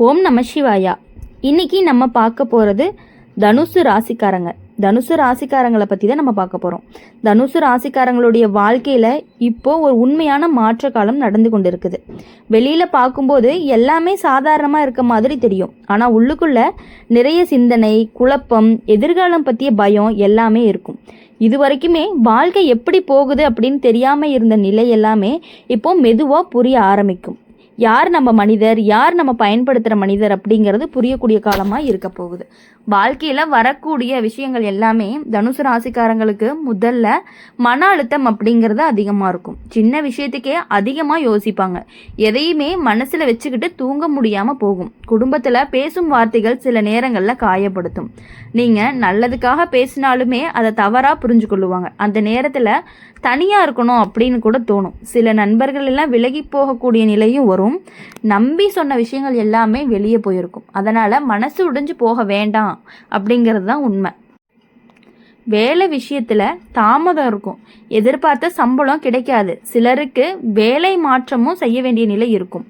ஓம் நம சிவாயா. இன்னைக்கு நம்ம பார்க்க போகிறது தனுசு ராசிக்காரங்க. தனுசு ராசிக்காரங்களை பற்றி தான் நம்ம பார்க்க போகிறோம். தனுசு ராசிக்காரங்களுடைய வாழ்க்கையில் இப்போது ஒரு உண்மையான மாற்ற காலம் நடந்து கொண்டு இருக்குது. வெளியில் பார்க்கும்போது எல்லாமே சாதாரணமாக இருக்க மாதிரி தெரியும். ஆனால் உள்ளுக்குள்ளே நிறைய சிந்தனை, குழப்பம், எதிர்காலம் பற்றிய பயம் எல்லாமே இருக்கும். இது வரைக்குமே வாழ்க்கை எப்படி போகுது அப்படின்னு தெரியாமல் இருந்த நிலை எல்லாமே இப்போது மெதுவாக புரிய ஆரம்பிக்கும். யார் நம்ம மனிதர், யார் நம்ம பயன்படுத்துகிற மனிதர் அப்படிங்கிறது புரியக்கூடிய காலமாக இருக்க போகுது. வாழ்க்கையில் வரக்கூடிய விஷயங்கள் எல்லாமே தனுசு ராசிக்காரங்களுக்கு முதல்ல மன அழுத்தம் அப்படிங்கிறது அதிகமாக இருக்கும். சின்ன விஷயத்துக்கே அதிகமாக யோசிப்பாங்க. எதையுமே மனசில் வச்சுக்கிட்டு தூங்க முடியாமல் போகும். குடும்பத்தில் பேசும் வார்த்தைகள் சில நேரங்களில் காயப்படுத்தும். நீங்கள் நல்லதுக்காக பேசினாலுமே அதை தவறாக புரிஞ்சு கொள்ளுவாங்க. அந்த நேரத்தில் தனியாக இருக்கணும் அப்படின்னு கூட தோணும். சில நண்பர்கள் எல்லாம் விலகி போகக்கூடிய நிலையும் வரும். நம்பி சொன்ன விஷயங்கள் எல்லாமே வெளியே போயிருக்கும். அதனால் மனசு உடைஞ்சு போக வேண்டாம் அப்படிங்கிறது தான் உண்மை. வேலை விஷயத்தில் தாமதம் இருக்கும். எதிர்பார்த்த சம்பளம் கிடைக்காது. சிலருக்கு வேலை மாற்றமும் செய்ய வேண்டிய நிலை இருக்கும்.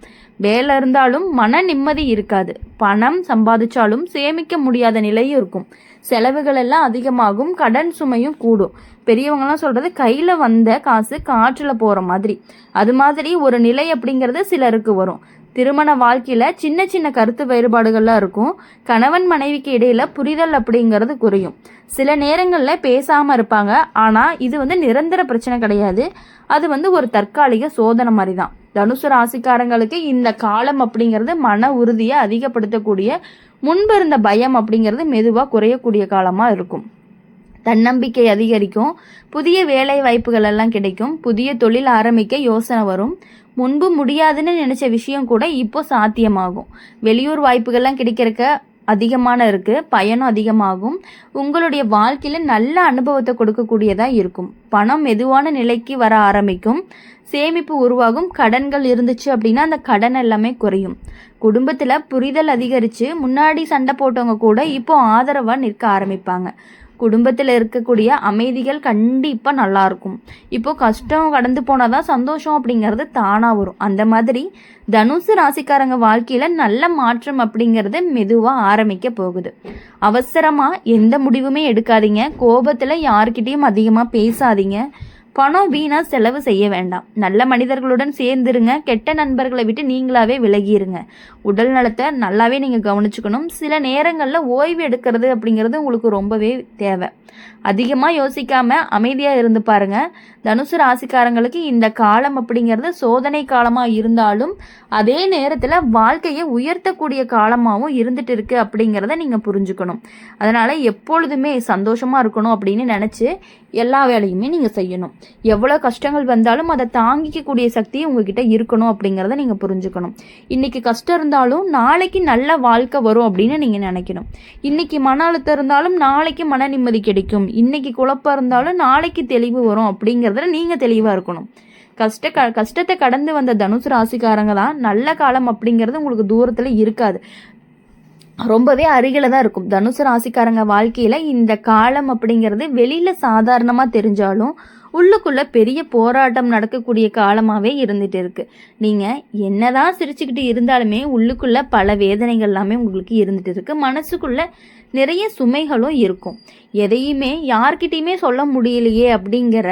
வேலை இருந்தாலும் மன நிம்மதி இருக்காது. பணம் சம்பாதிச்சாலும் சேமிக்க முடியாத நிலையும் இருக்கும். செலவுகள் எல்லாம் அதிகமாகும். கடன் சுமையும் கூடும். பெரியவங்கலாம் சொல்கிறது கையில் வந்த காசு காற்றில் போகிற மாதிரி. அது மாதிரி ஒரு நிலை அப்படிங்கிறது சிலருக்கு வரும். திருமண வாழ்க்கையில் சின்ன சின்ன கருத்து வேறுபாடுகள்லாம் இருக்கும். கணவன் மனைவிக்கு இடையில புரிதல் அப்படிங்கிறது குறையும். சில நேரங்களில் பேசாமல் இருப்பாங்க. ஆனால் இது நிரந்தர பிரச்சனை கிடையாது. அது ஒரு தற்காலிக சோதனை மாதிரி தான். தனுசு ராசிக்காரங்களுக்கு இந்த காலம் அப்படிங்கிறது மன உறுதியை அதிகப்படுத்தக்கூடிய, முன்பு இருந்த பயம் அப்படிங்கிறது மெதுவாக குறையக்கூடிய காலமாக இருக்கும். தன்னம்பிக்கை அதிகரிக்கும். புதிய வேலை வாய்ப்புகள் எல்லாம் கிடைக்கும். புதிய தொழில் ஆரம்பிக்க யோசனை வரும். முன்பு முடியாதுன்னு நினச்ச விஷயம் கூட இப்போ சாத்தியமாகும். வெளியூர் வாய்ப்புகள்லாம் கிடைக்கிறக்க அதிகமான இருக்குது. பயனும் அதிகமாகும். உங்களுடைய வாழ்க்கையில் நல்ல அனுபவத்தை கொடுக்கக்கூடியதாக இருக்கும். பணம் மெதுவான நிலைக்கு வர ஆரம்பிக்கும். சேமிப்பு உருவாகும். கடன்கள் இருந்துச்சு அப்படின்னா அந்த கடன் எல்லாமே குறையும். குடும்பத்தில் புரிதல் அதிகரித்து முன்னாடி சண்டை போட்டவங்க கூட இப்போ ஆதரவாக நிற்க ஆரம்பிப்பாங்க. குடும்பத்தில் இருக்கக்கூடிய அமைதிகள் கண்டிப்பாக நல்லாயிருக்கும். இப்போது கஷ்டம் கடந்து போனால் தான் சந்தோஷம் அப்படிங்கிறது தானாக வரும். அந்த மாதிரி தனுசு ராசிக்காரங்க வாழ்க்கையில் நல்ல மாற்றம் அப்படிங்கிறது மெதுவாக ஆரம்பிக்க போகுது. அவசரமாக எந்த முடிவுமே எடுக்காதீங்க. கோபத்தில் யார்கிட்டையும் அதிகமாக பேசாதீங்க. பணம் வீணாக செலவு செய்ய வேண்டாம். நல்ல மனிதர்களுடன் சேர்ந்துருங்க. கெட்ட நண்பர்களை விட்டு நீங்களாவே விலகிருங்க. உடல் நலத்தை நல்லாவே நீங்கள் கவனிச்சுக்கணும். சில நேரங்களில் ஓய்வு எடுக்கிறது அப்படிங்கிறது உங்களுக்கு ரொம்பவே தேவை. அதிகமாக யோசிக்காமல் அமைதியாக இருந்து பாருங்கள். தனுசு ராசிக்காரங்களுக்கு இந்த காலம் அப்படிங்கிறது சோதனை காலமாக இருந்தாலும் அதே நேரத்தில் வாழ்க்கையை உயர்த்தக்கூடிய காலமாகவும் இருந்துட்டு இருக்கு அப்படிங்கிறத நீங்கள் புரிஞ்சுக்கணும். அதனால் எப்பொழுதுமே சந்தோஷமாக இருக்கணும் அப்படின்னு நினச்சி எல்லா வேலையுமே நீங்கள் செய்யணும். எவ்வளோ கஷ்டங்கள் வந்தாலும் அதை தாங்கிக்கக்கூடிய சக்தி உங்ககிட்ட இருக்கணும் அப்படிங்கிறத நீங்கள் புரிஞ்சுக்கணும். இன்றைக்கி கஷ்டம் இருந்தாலும் நாளைக்கு நல்ல வாழ்க்கை வரும் அப்படின்னு நீங்கள் நினைக்கணும். இன்றைக்கி மன அழுத்தம் இருந்தாலும் நாளைக்கு மன நிம்மதி கிடைக்கும். இன்றைக்கி குழப்பம் இருந்தாலும் நாளைக்கு தெளிவு வரும் அப்படிங்கிறதுல நீங்கள் தெளிவாக இருக்கணும். கஷ்டத்தை கடந்து வந்த தனுசு ராசிக்காரங்க தான் நல்ல காலம் அப்படிங்கிறது உங்களுக்கு தூரத்தில் இருக்காது, ரொம்பவே அருகில தான் இருக்கும். தனுசு ராசிக்காரங்க வாழ்க்கையில் இந்த காலம் அப்படிங்கிறது வெளியில் சாதாரணமாக தெரிஞ்சாலும் உள்ளுக்குள்ளே பெரிய போராட்டம் நடக்கக்கூடிய காலமாகவே இருந்துகிட்டு இருக்குது. நீங்கள் என்னதான் சிரிச்சுக்கிட்டு இருந்தாலுமே உள்ளுக்குள்ளே பல வேதனைகள் எல்லாமே உங்களுக்கு இருந்துகிட்டு இருக்குது. மனசுக்குள்ளே நிறைய சுமைகளும் இருக்கும். எதையுமே யார்கிட்டையுமே சொல்ல முடியலையே அப்படிங்கிற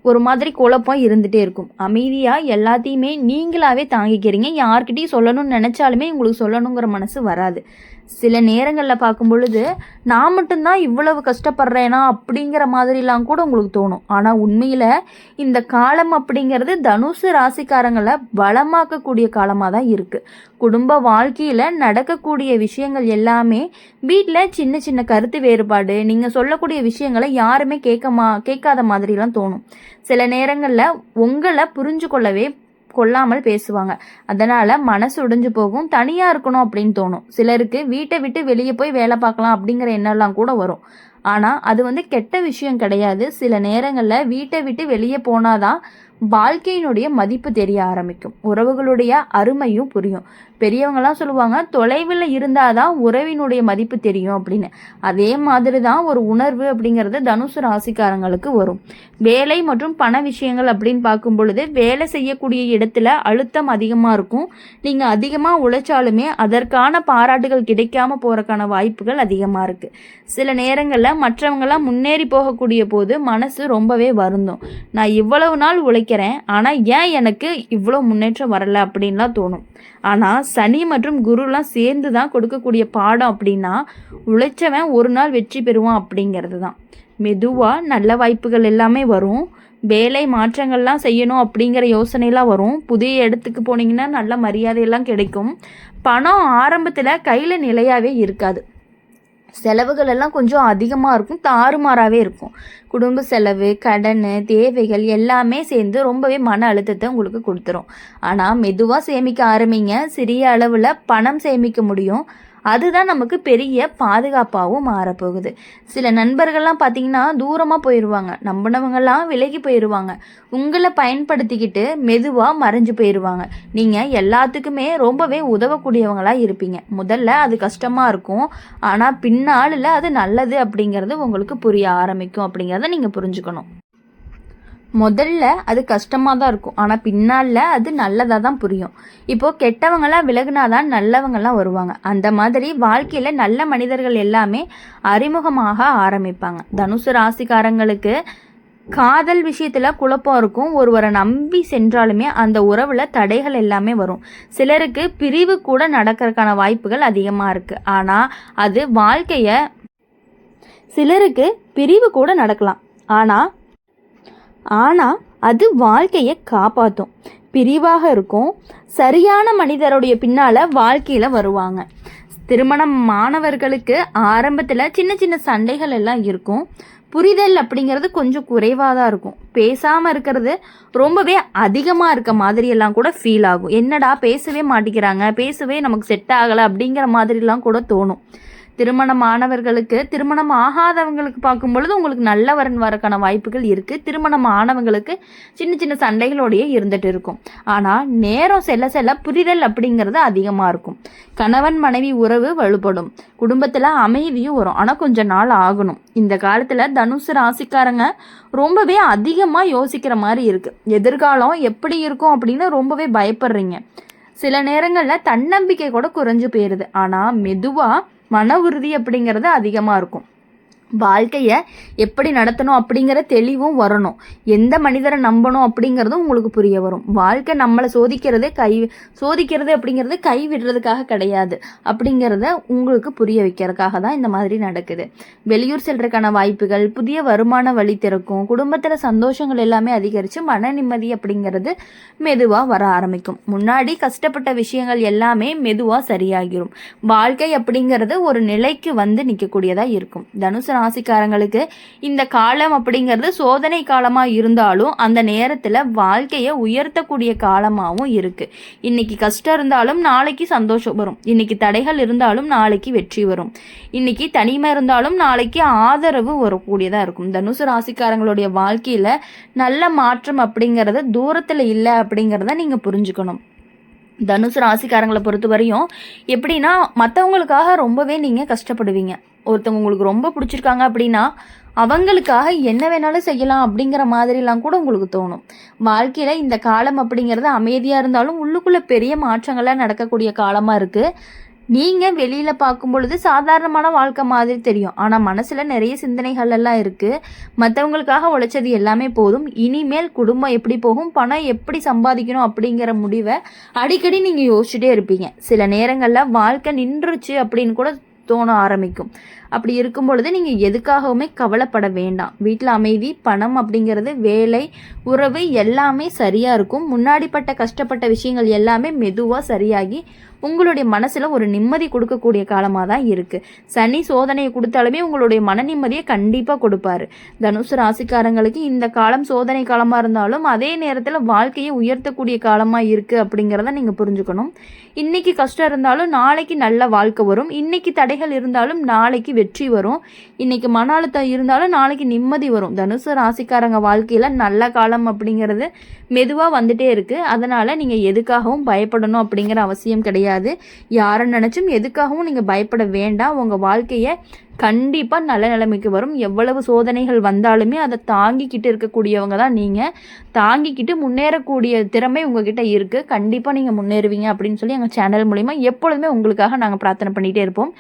ஒரு மாதிரி குழப்பம் இருந்துகிட்டே இருக்கும். அமைதியாக எல்லாத்தையுமே நீங்களாகவே தாங்கிக்கிறீங்க. யார்கிட்டையும் சொல்லணும்னு நினச்சாலுமே உங்களுக்கு சொல்லணுங்கிற மனசு வராது. சில நேரங்களில் பார்க்கும் பொழுது நான் மட்டும்தான் இவ்வளவு கஷ்டப்படுறேனா அப்படிங்கிற மாதிரிலாம் கூட உங்களுக்கு தோணும். ஆனால் உண்மையில் இந்த காலம் அப்படிங்கிறது தனுசு ராசிக்காரங்களை பலமாக்கக்கூடிய காலமாக தான் இருக்குது. குடும்ப வாழ்க்கையில் நடக்கக்கூடிய விஷயங்கள் எல்லாமே வீட்டில் சின்ன சின்ன கருத்து வேறுபாடு, நீங்கள் சொல்லக்கூடிய விஷயங்களை யாருமே கேட்காத மாதிரிலாம் தோணும். சில நேரங்களில் உங்களை புரிஞ்சு கொள்ளாமல் பேசுவாங்க. அதனால் மனசு உடைஞ்சு போகும். தனியாக இருக்கணும் அப்படின்னு தோணும். சிலருக்கு வீட்டை விட்டு வெளியே போய் வேலை பார்க்கலாம் அப்படிங்கிற எண்ணம்லாம் கூட வரும். ஆனால் அது கெட்ட விஷயம் கிடையாது. சில நேரங்களில் வீட்டை விட்டு வெளியே போனாதான் வாழ்க்கையினுடைய மதிப்பு தெரிய ஆரம்பிக்கும். உறவுகளுடைய அருமையும் புரியும். பெரியவங்கலாம் சொல்லுவாங்க, தொலைவில் இருந்தாதான் உறவினுடைய மதிப்பு தெரியும் அப்படின்னு. அதே மாதிரி தான் ஒரு உணர்வு அப்படிங்கிறது தனுசு ராசிக்காரங்களுக்கு வரும். வேலை மற்றும் பண விஷயங்கள் அப்படின்னு பார்க்கும் பொழுது, வேலை செய்யக்கூடிய இடத்துல அழுத்தம் அதிகமாக இருக்கும். நீங்கள் அதிகமாக உழைச்சாலுமே அதற்கான பாராட்டுகள் கிடைக்காம போறதுக்கான வாய்ப்புகள் அதிகமாக இருக்குது. சில நேரங்களில் மற்றவங்களாம் முன்னேறி போகக்கூடிய போது மனசு ரொம்பவே வருந்தும். நான் இவ்வளவு நாள் உழைக்கிறேன், ஆனால் ஏன் எனக்கு இவ்வளோ முன்னேற்றம் வரலை அப்படின்லாம் தோணும். ஆனால் சனி மற்றும் குருலாம் சேர்ந்து தான் கொடுக்கக்கூடிய பாடம் அப்படின்னா, உழைச்சவன் ஒரு நாள் வெற்றி பெறுவான் அப்படிங்கிறது தான். மெதுவாக நல்ல வாய்ப்புகள் எல்லாமே வரும். வேலை மாற்றங்கள்லாம் செய்யணும் அப்படிங்கிற யோசனைலாம் வரும். புதிய இடத்துக்கு போனீங்கன்னா நல்ல மரியாதையெல்லாம் கிடைக்கும். பணம் ஆரம்பத்தில் கையில் நிலையாகவே இருக்காது. செலவுகள் எல்லாம் கொஞ்சம் அதிகமாக இருக்கும், தாறுமாறாகவே இருக்கும். குடும்ப செலவு, கடன், தேவைகள் எல்லாமே சேர்ந்து ரொம்பவே மன அழுத்தத்தை உங்களுக்கு கொடுத்துரும். ஆனால் மெதுவாக சேமிக்க ஆரம்பிங்க. சிறிய அளவில் பணம் சேமிக்க முடியும். அதுதான் நமக்கு பெரிய பாதுகாப்பாகவும் மாறப்போகுது. சில நண்பர்கள்லாம் பார்த்தீங்கன்னா தூரமாக போயிடுவாங்க, நம்பினவங்கெல்லாம் விலகி போயிடுவாங்க. உங்களை பயன்படுத்திக்கிட்டு மெதுவாக மறைஞ்சு போயிடுவாங்க. நீங்கள் எல்லாத்துக்குமே ரொம்பவே உதவக்கூடியவங்களாக இருப்பீங்க. முதல்ல அது கஷ்டமாக இருக்கும், ஆனால் பின்னாளில் அது நல்லது அப்படிங்கிறது உங்களுக்கு புரிய ஆரம்பிக்கும் அப்படிங்கிறத நீங்கள் புரிஞ்சுக்கணும். முதல்ல அது கஷ்டமாக தான் இருக்கும், ஆனால் பின்னால் அது நல்லதாக தான் புரியும். இப்போது கெட்டவங்களாம் விலகுனாதான் நல்லவங்கள்லாம் வருவாங்க. அந்த மாதிரி வாழ்க்கையில் நல்ல மனிதர்கள் எல்லாமே அறிமுகமாக ஆரம்பிப்பாங்க. தனுசு ராசிக்காரங்களுக்கு காதல் விஷயத்தில் குழப்பம் இருக்கும். ஒருவரை நம்பி சென்றாலுமே அந்த உறவில் தடைகள் எல்லாமே வரும். சிலருக்கு பிரிவு கூட நடக்கிறதுக்கான வாய்ப்புகள் அதிகமாக இருக்குது. ஆனால் அது வாழ்க்கையை சிலருக்கு பிரிவு கூட நடக்கலாம், ஆனால் அது வாழ்க்கையை காப்பாற்றும். பிரிவாக இருக்கும். சரியான மனிதருடைய பின்னால் வாழ்க்கையில் வருவாங்க. திருமணம் மாணவர்களுக்கு ஆரம்பத்தில் சின்ன சின்ன சண்டைகள் எல்லாம் இருக்கும். புரிதல் அப்படிங்கிறது கொஞ்சம் குறைவாக தான் இருக்கும். பேசாமல் இருக்கிறது ரொம்பவே அதிகமாக இருக்க மாதிரியெல்லாம் கூட ஃபீல் ஆகும். என்னடா பேசவே மாட்டேங்கிறாங்க, பேசவே நமக்கு செட் ஆகலை அப்படிங்கிற மாதிரிலாம் கூட தோணும். திருமணமானவர்களுக்கு, திருமணம் ஆகாதவங்களுக்கு பார்க்கும் பொழுது உங்களுக்கு நல்ல வரன் வரக்கான வாய்ப்புகள் இருக்குது. திருமணம் ஆனவங்களுக்கு சின்ன சின்ன சண்டைகளோடையே இருந்துட்டு இருக்கும். ஆனால் நேரம் செல்ல செல்ல புரிதல் அப்படிங்கிறது அதிகமாக இருக்கும். கணவன் மனைவி உறவு வலுப்படும். குடும்பத்தில் அமைதியும் வரும், ஆனால் கொஞ்சம் நாள் ஆகணும். இந்த காலத்தில் தனுசு ராசிக்காரங்க ரொம்பவே அதிகமாக யோசிக்கிற மாதிரி இருக்குது. எதிர்காலம் எப்படி இருக்கும் அப்படின்னு ரொம்பவே பயப்படுறீங்க. சில நேரங்களில் தன்னம்பிக்கை கூட குறைஞ்சு போயிடுது. ஆனால் மெதுவாக மன உறுதி அப்படிங்கிறது அதிகமாக இருக்கும். வாழ்க்கையை எப்படி நடத்தணும் அப்படிங்கிற தெளிவும் வரணும். எந்த மனிதரை நம்பணும் அப்படிங்கிறதும் உங்களுக்கு புரிய வரும். வாழ்க்கை நம்மளை சோதிக்கிறது அப்படிங்கிறது கை விடுறதுக்காக கிடையாது அப்படிங்கிறத உங்களுக்கு புரிய வைக்கிறதுக்காக தான் இந்த மாதிரி நடக்குது. வெளியூர் செல்றதுக்கான வாய்ப்புகள், புதிய வருமான வழி திறக்கும். குடும்பத்தில் சந்தோஷங்கள் எல்லாமே அதிகரித்து மன நிம்மதி அப்படிங்கிறது மெதுவாக வர ஆரம்பிக்கும். முன்னாடி கஷ்டப்பட்ட விஷயங்கள் எல்லாமே மெதுவாக சரியாகிரும். வாழ்க்கை அப்படிங்கிறது ஒரு நிலைக்கு வந்து நிற்கக்கூடியதாக இருக்கும். தனுசு ராசிக்காரங்களுக்கு இந்த காலம் அப்படிங்கிறது சோதனை காலமாக இருந்தாலும் அந்த நேரத்தில் வாழ்க்கையை உயர்த்தக்கூடிய காலமாகவும் இருக்குது. இன்னைக்கு கஷ்டம் இருந்தாலும் நாளைக்கு சந்தோஷம் வரும். இன்னைக்கு தடைகள் இருந்தாலும் நாளைக்கு வெற்றி வரும். இன்னைக்கு தனிமை இருந்தாலும் நாளைக்கு ஆதரவு வரக்கூடியதாக இருக்கும். தனுசு ராசிக்காரங்களுடைய வாழ்க்கையில் நல்ல மாற்றம் அப்படிங்கிறது தூரத்தில் இல்லை அப்படிங்கிறத நீங்கள் புரிஞ்சுக்கணும். தனுசு ராசிக்காரங்களை பொறுத்த வரையும் எப்படின்னா, மற்றவங்களுக்காக ரொம்பவே நீங்கள் கஷ்டப்படுவீங்க. ஒருத்தவங்க உங்களுக்கு ரொம்ப பிடிச்சிருக்காங்க அப்படின்னா அவங்களுக்காக என்ன வேணாலும் செய்யலாம் அப்படிங்கிற மாதிரிலாம் கூட உங்களுக்கு தோணும். வாழ்க்கையில் இந்த காலம் அப்படிங்கிறது அமைதியாக இருந்தாலும் உள்ளுக்குள்ளே பெரிய மாற்றங்கள்லாம் நடக்கக்கூடிய காலமாக இருக்குது. நீங்கள் வெளியில் பார்க்கும் பொழுது சாதாரணமான வாழ்க்கை மாதிரி தெரியும், ஆனால் மனசில் நிறைய சிந்தனைகள் எல்லாம் இருக்குது. மற்றவங்களுக்காக உழைச்சது எல்லாமே போதும். இனிமேல் குடும்பம் எப்படி போகும், பணம் எப்படி சம்பாதிக்கணும் அப்படிங்கிற முடிவை அடிக்கடி நீங்கள் யோசிச்சுட்டே இருப்பீங்க. சில நேரங்களில் வாழ்க்கை நின்றுச்சு அப்படின்னு கூட தோண ஆரம்பிக்கும். அப்படி இருக்கும் பொழுது நீங்கள் எதுக்காகவுமே கவலைப்பட வேண்டாம். வீட்டில் அமைதி, பணம் அப்படிங்கிறது, வேலை, உறவு எல்லாமே சரியாக இருக்கும். முன்னாடிப்பட்ட கஷ்டப்பட்ட விஷயங்கள் எல்லாமே மெதுவாக சரியாகி உங்களுடைய மனசில் ஒரு நிம்மதி கொடுக்கக்கூடிய காலமாக தான் இருக்குது. சனி சோதனையை கொடுத்தாலுமே உங்களுடைய மன நிம்மதியை கண்டிப்பாக கொடுப்பாரு. தனுசு ராசிக்காரங்களுக்கு இந்த காலம் சோதனை காலமாக இருந்தாலும் அதே நேரத்தில் வாழ்க்கையை உயர்த்தக்கூடிய காலமாக இருக்குது அப்படிங்கிறத நீங்கள் புரிஞ்சுக்கணும். இன்றைக்கி கஷ்டம் இருந்தாலும் நாளைக்கு நல்ல வாழ்க்கை வரும். இன்றைக்கி தடைகள் கவலைகள் இருந்தாலும் நாளைக்கு வெற்றி வரும். இன்றைக்கி மன அழுத்தம் இருந்தாலும் நாளைக்கு நிம்மதி வரும். தனுசு ராசிக்காரங்க வாழ்க்கையில் நல்ல காலம் அப்படிங்கிறது மெதுவாக வந்துட்டே இருக்குது. அதனால் நீங்கள் எதுக்காகவும் பயப்படணும் அப்படிங்கிற அவசியம் கிடையாது. யாரை நினச்சும் எதுக்காகவும் நீங்கள் பயப்பட வேண்டாம். உங்கள் வாழ்க்கையை கண்டிப்பாக நல்ல நிலைமைக்கு வரும். எவ்வளவு சோதனைகள் வந்தாலுமே அதை தாங்கிக்கிட்டு இருக்கக்கூடியவங்க தான் நீங்கள். தாங்கிக்கிட்டு முன்னேறக்கூடிய திறமை உங்ககிட்ட இருக்குது. கண்டிப்பாக நீங்கள் முன்னேறுவீங்க அப்படின்னு சொல்லி எங்கள் சேனல் மூலிமா எப்பொழுதுமே உங்களுக்காக நாங்கள் பிரார்த்தனை பண்ணிகிட்டே இருப்போம்.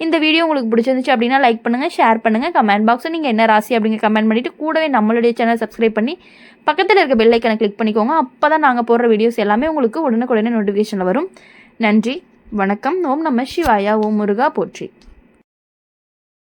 இந்த வீடியோ உங்களுக்கு பிடிச்சிருந்துச்சு அப்படின்னா லைக் பண்ணுங்கள், ஷேர் பண்ணுங்கள். கமெண்ட் பாக்ஸில் நீங்கள் என்ன ராசி அப்படிங்க கமெண்ட் பண்ணிவிட்டு கூடவே நம்மளுடைய சேனல் சப்ஸ்கிரைப் பண்ணி பக்கத்தில் இருக்க பெல் ஐக்கனை கிளிக் பண்ணிக்கோங்க. அப்போ தான் நாங்கள் போடுற வீடியோஸ் எல்லாமே உங்களுக்கு உடனுக்குடனே நோட்டிஃபிகேஷனில் வரும். நன்றி, வணக்கம். ஓம் நம சிவாயா. ஓம் முருகா போற்றி.